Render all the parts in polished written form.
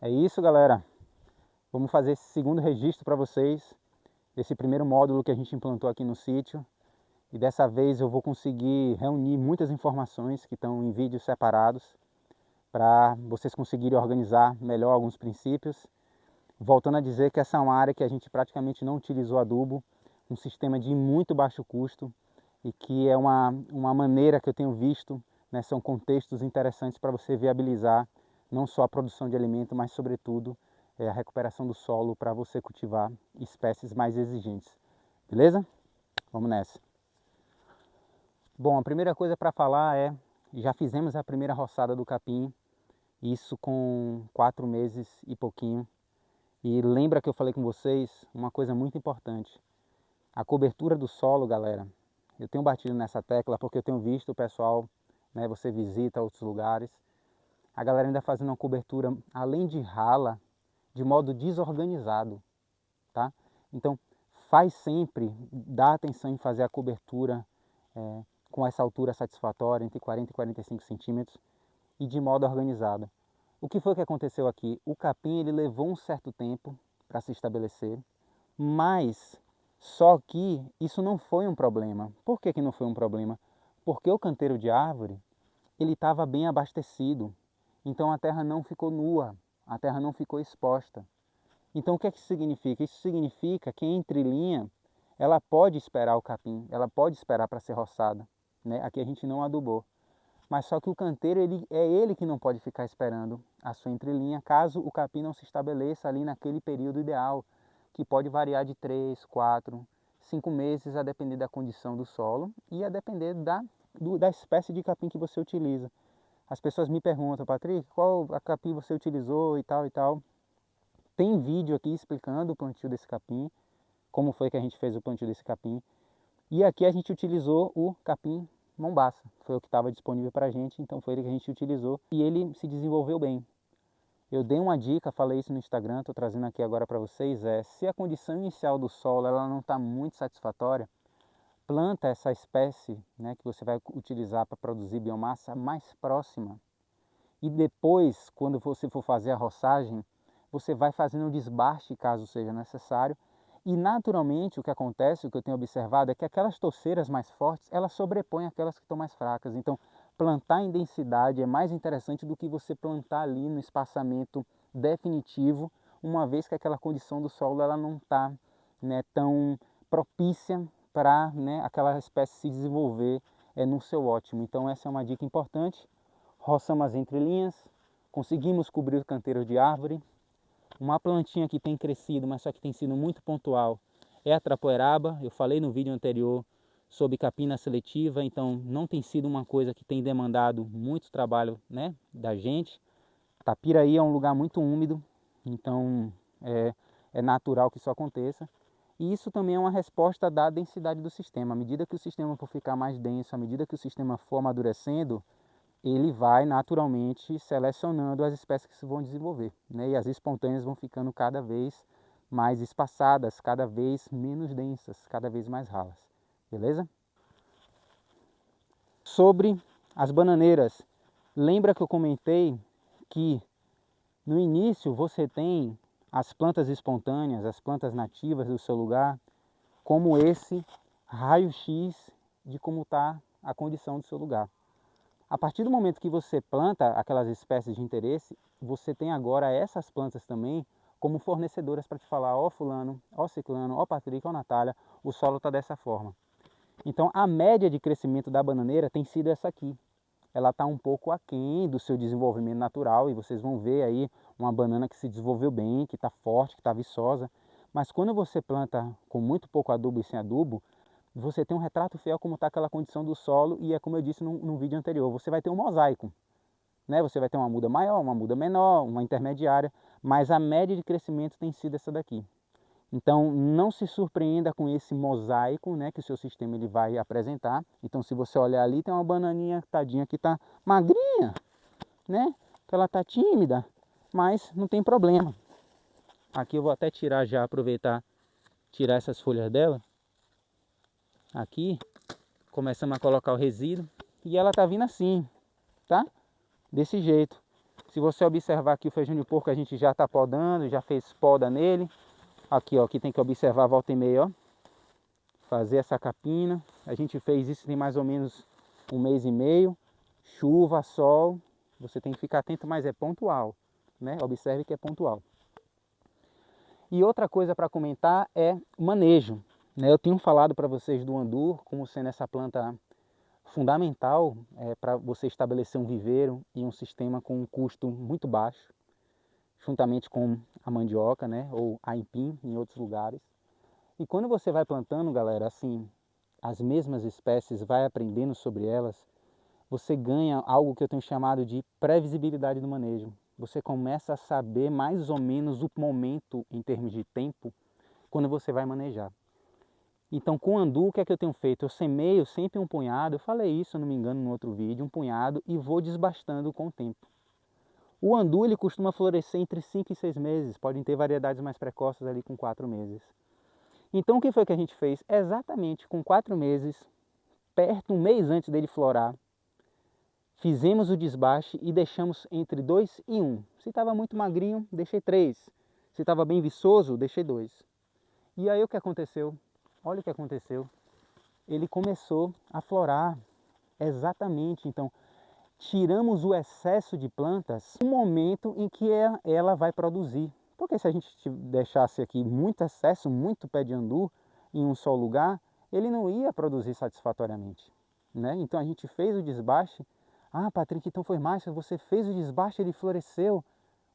É isso, galera. Vamos fazer esse segundo registro para vocês, esse primeiro módulo que a gente implantou aqui no sítio. E dessa vez eu vou conseguir reunir muitas informações que estão em vídeos separados para vocês conseguirem organizar melhor alguns princípios. Voltando a dizer que essa é uma área que a gente praticamente não utilizou adubo, um sistema de muito baixo custo e que é uma maneira que eu tenho visto, né, são contextos interessantes para você viabilizar não só a produção de alimento, mas sobretudo a recuperação do solo para você cultivar espécies mais exigentes. Beleza? Vamos nessa. Bom, a primeira coisa para falar é, já fizemos a primeira roçada do capim, isso com 4 meses e pouquinho. E lembra que eu falei com vocês uma coisa muito importante. A cobertura do solo, galera, eu tenho batido nessa tecla porque eu tenho visto o pessoal, né, você visita outros lugares, a galera ainda fazendo uma cobertura, além de rala, de modo desorganizado, tá? Então, faz sempre, dá atenção em fazer a cobertura com essa altura satisfatória, entre 40 e 45 centímetros, e de modo organizado. O que foi que aconteceu aqui? O capim ele levou um certo tempo para se estabelecer, mas só que isso não foi um problema. Por que não foi um problema? Porque o canteiro de árvore ele estava bem abastecido, então a terra não ficou nua, a terra não ficou exposta. Então o que é que isso significa? Isso significa que a entrelinha ela pode esperar o capim, ela pode esperar para ser roçada. Né? Aqui a gente não adubou. Mas só que o canteiro é ele que não pode ficar esperando a sua entrelinha, caso o capim não se estabeleça ali naquele período ideal, que pode variar de 3, 4, 5 meses, a depender da condição do solo e a depender da espécie de capim que você utiliza. As pessoas me perguntam, Patrick, qual a capim você utilizou e tal e tal. Tem vídeo aqui explicando o plantio desse capim, como foi que a gente fez o plantio desse capim. E aqui a gente utilizou o capim Mombaça, foi o que estava disponível para a gente, então foi ele que a gente utilizou e ele se desenvolveu bem. Eu dei uma dica, falei isso no Instagram, estou trazendo aqui agora para vocês, se a condição inicial do solo ela não está muito satisfatória, planta essa espécie, né, que você vai utilizar para produzir biomassa mais próxima. E depois, quando você for fazer a roçagem, você vai fazendo o desbaste caso seja necessário. E naturalmente o que acontece, o que eu tenho observado, é que aquelas torceiras mais fortes, elas sobrepõem aquelas que estão mais fracas. Então, plantar em densidade é mais interessante do que você plantar ali no espaçamento definitivo, uma vez que aquela condição do solo ela não está, né, tão propícia para, né, aquela espécie se desenvolver no seu ótimo. Então essa é uma dica importante. Roçamos as entrelinhas, conseguimos cobrir o canteiro de árvore. Uma plantinha que tem crescido, mas só que tem sido muito pontual, é a trapoeraba. Eu falei no vídeo anterior sobre capina seletiva, então não tem sido uma coisa que tem demandado muito trabalho, né, da gente. Tapiraí é um lugar muito úmido, então é natural que isso aconteça. E isso também é uma resposta da densidade do sistema. À medida que o sistema for ficar mais denso, à medida que o sistema for amadurecendo, ele vai naturalmente selecionando as espécies que se vão desenvolver, né? E as espontâneas vão ficando cada vez mais espaçadas, cada vez menos densas, cada vez mais ralas, beleza? Sobre as bananeiras, lembra que eu comentei que no início você tem as plantas espontâneas, as plantas nativas do seu lugar, como esse raio-x de como está a condição do seu lugar. A partir do momento que você planta aquelas espécies de interesse, você tem agora essas plantas também como fornecedoras para te falar, ó fulano, ó ciclano, ó Patrick, ó Natália, o solo está dessa forma. Então a média de crescimento da bananeira tem sido essa aqui. Ela está um pouco aquém do seu desenvolvimento natural e vocês vão ver aí uma banana que se desenvolveu bem, que está forte, que está viçosa. Mas quando você planta com muito pouco adubo e sem adubo, você tem um retrato fiel como está aquela condição do solo e é como eu disse no vídeo anterior, você vai ter um mosaico, né? Você vai ter uma muda maior, uma muda menor, uma intermediária, mas a média de crescimento tem sido essa daqui. Então não se surpreenda com esse mosaico, né, que o seu sistema ele vai apresentar. Então se você olhar ali tem uma bananinha tadinha que está magrinha, né? Que ela está tímida, mas não tem problema. Aqui eu vou até tirar já, aproveitar, tirar essas folhas dela. Aqui começamos a colocar o resíduo e ela tá vindo assim, tá? Desse jeito. Se você observar aqui o feijão de porco, a gente já está podando, já fez poda nele. Aqui, ó, aqui tem que observar a volta e meia, ó. Fazer essa capina. A gente fez isso tem mais ou menos 1 mês e meio. Chuva, sol, você tem que ficar atento, mas é pontual, né? Observe que é pontual. E outra coisa para comentar é o manejo, né? Eu tenho falado para vocês do andu como sendo essa planta fundamental para você estabelecer um viveiro e um sistema com um custo muito baixo, juntamente com a mandioca, né? Ou a aipim em outros lugares. E quando você vai plantando, galera, assim, as mesmas espécies, vai aprendendo sobre elas, você ganha algo que eu tenho chamado de previsibilidade do manejo. Você começa a saber mais ou menos o momento em termos de tempo quando você vai manejar. Então com o andu, o que é que eu tenho feito? Eu semeio sempre um punhado, eu falei isso, se eu não me engano, no outro vídeo, um punhado e vou desbastando com o tempo. O andu ele costuma florescer entre 5 e 6 meses, podem ter variedades mais precoces ali com 4 meses. Então o que foi que a gente fez? Exatamente com 4 meses, perto, 1 mês antes dele florar, fizemos o desbaste e deixamos entre 2 e 1. Se estava muito magrinho, deixei 3. Se estava bem viçoso, deixei 2. E aí o que aconteceu? Olha o que aconteceu. Ele começou a florar. Exatamente. Então, tiramos o excesso de plantas no momento em que ela vai produzir. Porque se a gente deixasse aqui muito excesso, muito pé de andu em um só lugar, ele não ia produzir satisfatoriamente, né? Então a gente fez o desbaste. Ah, Patrick, então foi mágico, você fez o desbaste, ele floresceu.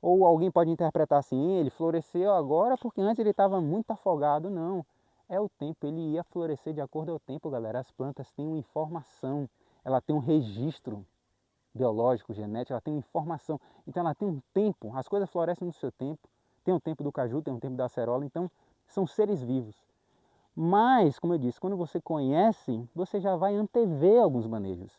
Ou alguém pode interpretar assim, ele floresceu agora porque antes ele estava muito afogado. Não, é o tempo, ele ia florescer de acordo com o tempo, galera. As plantas têm uma informação, ela tem um registro biológico, genético, ela tem uma informação. Então ela tem um tempo, as coisas florescem no seu tempo. Tem o tempo do caju, tem o tempo da acerola, então são seres vivos. Mas, como eu disse, quando você conhece, você já vai antever alguns manejos.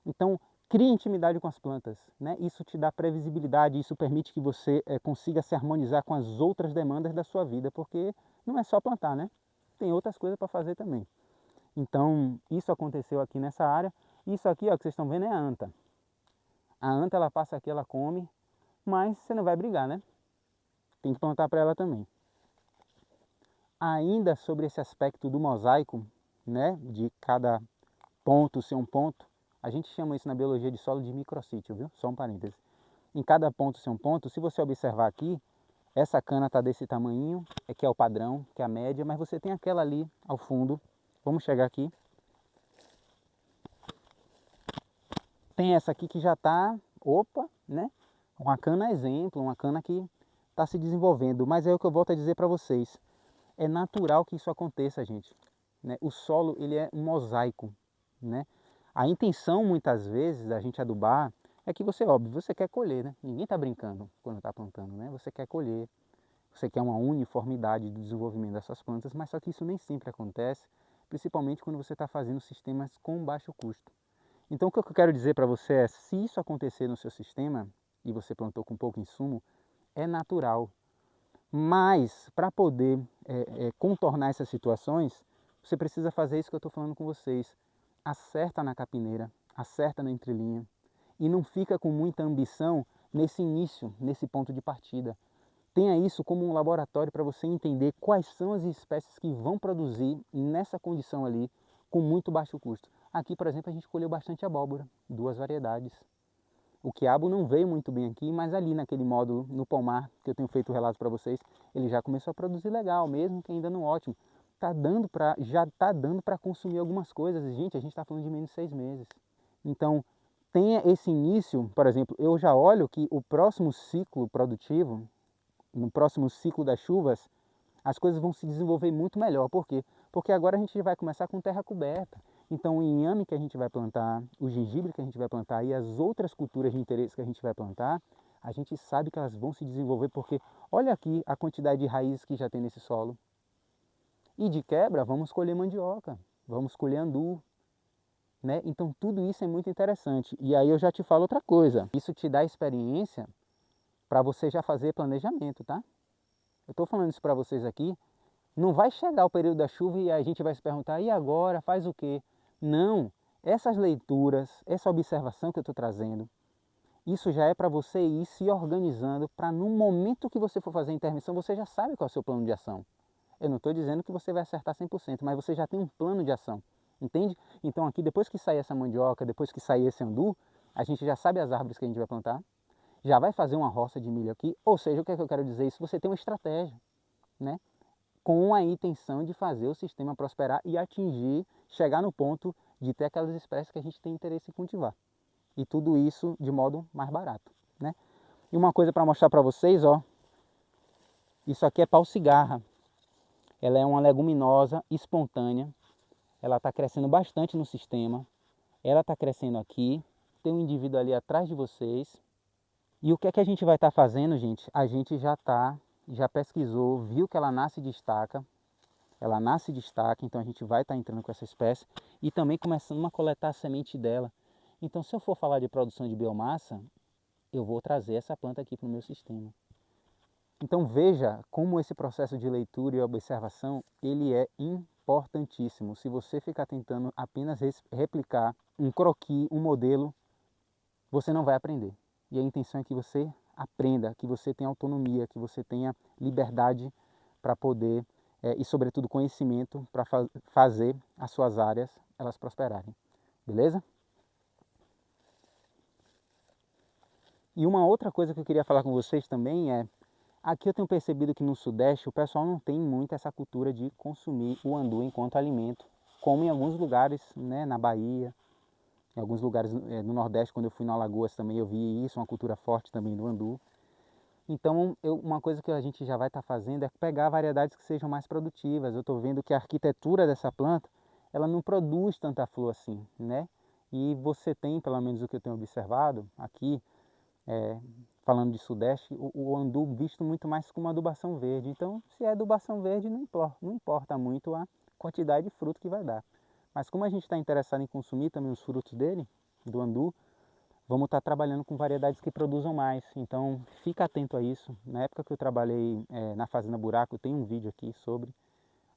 Então, crie intimidade com as plantas, né? Isso te dá previsibilidade, isso permite que você consiga se harmonizar com as outras demandas da sua vida, porque não é só plantar, né? Tem outras coisas para fazer também. Então, isso aconteceu aqui nessa área. Isso aqui, ó, que vocês estão vendo é a anta. A anta, ela passa aqui, ela come, mas você não vai brigar, né? Tem que plantar para ela também. Ainda sobre esse aspecto do mosaico, né? De cada ponto ser um ponto, a gente chama isso na biologia de solo de microsítio, viu? Só um parêntese. Em cada ponto ser um ponto, se você observar aqui, essa cana está desse tamanho, que é o padrão, que é a média, mas você tem aquela ali ao fundo. Vamos chegar aqui. Tem essa aqui que já está, opa, né? Uma cana exemplo, uma cana que está se desenvolvendo. Mas é o que eu volto a dizer para vocês. É natural que isso aconteça, gente, né? O solo, ele é um mosaico, né? A intenção, muitas vezes, da gente adubar é que você, óbvio, você quer colher, né? Ninguém está brincando quando está plantando, né? Você quer colher, você quer uma uniformidade do desenvolvimento dessas plantas, mas só que isso nem sempre acontece, principalmente quando você está fazendo sistemas com baixo custo. Então, o que eu quero dizer para você é, se isso acontecer no seu sistema, e você plantou com pouco insumo, é natural. Mas, para poder contornar essas situações, você precisa fazer isso que eu estou falando com vocês. Acerta na capineira, acerta na entrelinha e não fica com muita ambição nesse início, nesse ponto de partida. Tenha isso como um laboratório para você entender quais são as espécies que vão produzir nessa condição ali com muito baixo custo. Aqui, por exemplo, a gente colheu bastante abóbora, 2 variedades. O quiabo não veio muito bem aqui, mas ali naquele módulo, no pomar, que eu tenho feito o relato para vocês, ele já começou a produzir legal, mesmo que ainda não ótimo. Já está dando para consumir algumas coisas. Gente, a gente está falando de menos de 6 meses. Então, tenha esse início, por exemplo, eu já olho que o próximo ciclo produtivo, no próximo ciclo das chuvas, as coisas vão se desenvolver muito melhor. Por quê? Porque agora a gente vai começar com terra coberta. Então o inhame que a gente vai plantar, o gengibre que a gente vai plantar e as outras culturas de interesse que a gente vai plantar, a gente sabe que elas vão se desenvolver porque olha aqui a quantidade de raízes que já tem nesse solo. E de quebra, vamos colher mandioca, vamos colher andu, né? Então tudo isso é muito interessante. E aí eu já te falo outra coisa, isso te dá experiência para você já fazer planejamento, tá? Eu estou falando isso para vocês aqui, não vai chegar o período da chuva e a gente vai se perguntar, e agora, faz o quê? Não, essas leituras, essa observação que eu estou trazendo, Isso já é para você ir se organizando para no momento que você for fazer a intervenção, você já sabe qual é o seu plano de ação. Eu não estou dizendo que você vai acertar 100%, mas você já tem um plano de ação, entende? Então aqui, depois que sair essa mandioca, depois que sair esse andu, a gente já sabe as árvores que a gente vai plantar, já vai fazer uma roça de milho aqui, ou seja, o que é que eu quero dizer? Isso você tem uma estratégia, né? Com a intenção de fazer o sistema prosperar e atingir, chegar no ponto de ter aquelas espécies que a gente tem interesse em cultivar. E tudo isso de modo mais barato, né? E uma coisa para mostrar para vocês, ó, isso aqui é pau-cigarra. Ela é uma leguminosa espontânea, ela está crescendo bastante no sistema, ela está crescendo aqui, tem um indivíduo ali atrás de vocês. E o que é que a gente vai estar fazendo, gente? A gente já pesquisou, viu que ela nasce e destaca, então a gente vai estar entrando com essa espécie e também começando a coletar a semente dela. Então, se eu for falar de produção de biomassa, eu vou trazer essa planta aqui para o meu sistema. Então veja como esse processo de leitura e observação, ele é importantíssimo. Se você ficar tentando apenas replicar um croquis, um modelo, você não vai aprender. E a intenção é que você aprenda, que você tenha autonomia, que você tenha liberdade para poder, e sobretudo conhecimento para fazer as suas áreas elas prosperarem. Beleza? E uma outra coisa que eu queria falar com vocês também é, aqui eu tenho percebido que no Sudeste o pessoal não tem muito essa cultura de consumir o andu enquanto alimento, como em alguns lugares, né, na Bahia, em alguns lugares no Nordeste, quando eu fui no Alagoas também eu vi isso, uma cultura forte também do andu. Então, uma coisa que a gente já vai estar fazendo é pegar variedades que sejam mais produtivas. Eu estou vendo que a arquitetura dessa planta, ela não produz tanta flor assim, né? E você tem, pelo menos o que eu tenho observado aqui, falando de Sudeste, o andu visto muito mais como adubação verde. Então, se é adubação verde, não importa muito a quantidade de fruto que vai dar. Mas como a gente está interessado em consumir também os frutos dele, do andu, vamos estar trabalhando com variedades que produzam mais. Então, fica atento a isso. Na época que eu trabalhei na Fazenda Buraco, tem um vídeo aqui sobre.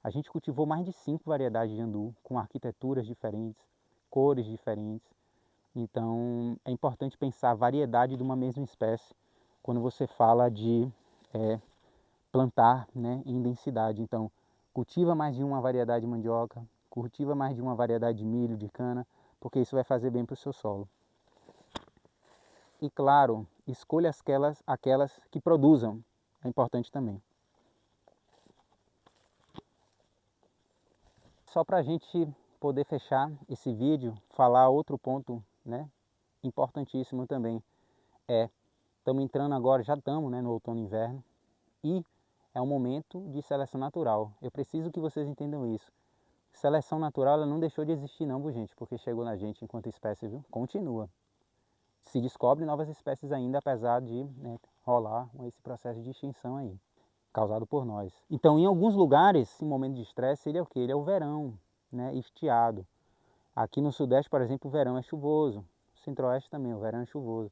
A gente cultivou mais de 5 variedades de andu, com arquiteturas diferentes, cores diferentes. Então, é importante pensar a variedade de uma mesma espécie quando você fala de plantar, né, em densidade. Então, cultiva mais de uma variedade de mandioca, cultiva mais de uma variedade de milho, de cana, porque isso vai fazer bem para o seu solo. E claro, escolha aquelas que produzam, é importante também. Só para a gente poder fechar esse vídeo, falar outro ponto, né, importantíssimo também, estamos entrando agora, já estamos, né, no outono e inverno, e é um momento de seleção natural. Eu preciso que vocês entendam isso. Seleção natural ela não deixou de existir não, gente, porque chegou na gente enquanto espécie, viu? Continua. Se descobre novas espécies ainda, apesar de, né, rolar esse processo de extinção aí, causado por nós. Então, em alguns lugares, esse momento de estresse, ele é o quê? Ele é o verão, né, estiado. Aqui no Sudeste, por exemplo, o verão é chuvoso. No Centro-Oeste também, o verão é chuvoso.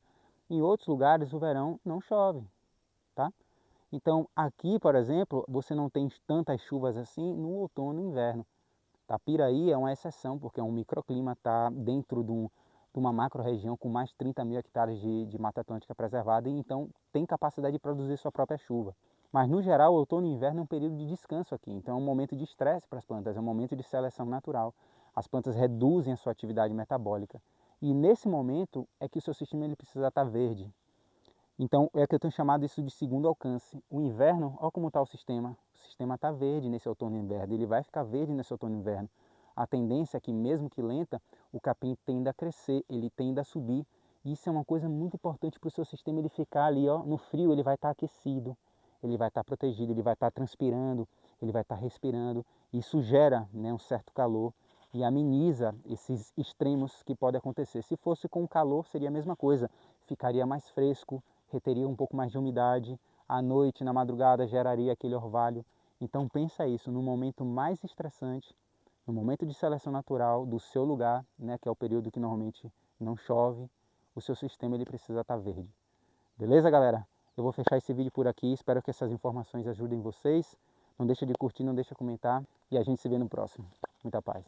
Em outros lugares, o verão não chove, tá? Então, aqui, por exemplo, você não tem tantas chuvas assim no outono e inverno. Tapiraí é uma exceção, porque é um microclima, está dentro de uma macro-região com mais de 30 mil hectares de Mata Atlântica preservada, e então tem capacidade de produzir sua própria chuva. Mas, no geral, o outono e inverno é um período de descanso aqui, então é um momento de estresse para as plantas, é um momento de seleção natural. As plantas reduzem a sua atividade metabólica. E nesse momento é que o seu sistema ele precisa estar verde. Então, é que eu tenho chamado isso de segundo alcance. O inverno, olha como está o sistema. O sistema está verde nesse outono e inverno. Ele vai ficar verde nesse outono e inverno. A tendência é que, mesmo que lenta, o capim tenda a crescer, ele tenda a subir. Isso é uma coisa muito importante para o seu sistema ele ficar ali, ó, no frio, ele vai estar aquecido, ele vai estar protegido, ele vai estar transpirando, ele vai estar respirando. Isso gera, né, um certo calor e ameniza esses extremos que podem acontecer. Se fosse com calor, seria a mesma coisa. Ficaria mais fresco, reteria um pouco mais de umidade, à noite, na madrugada, geraria aquele orvalho. Então pensa isso, no momento mais estressante, no momento de seleção natural do seu lugar, né, que é o período que normalmente não chove, o seu sistema ele precisa estar verde. Beleza, galera? Eu vou fechar esse vídeo por aqui, espero que essas informações ajudem vocês. Não deixa de curtir, não deixa de comentar e a gente se vê no próximo. Muita paz.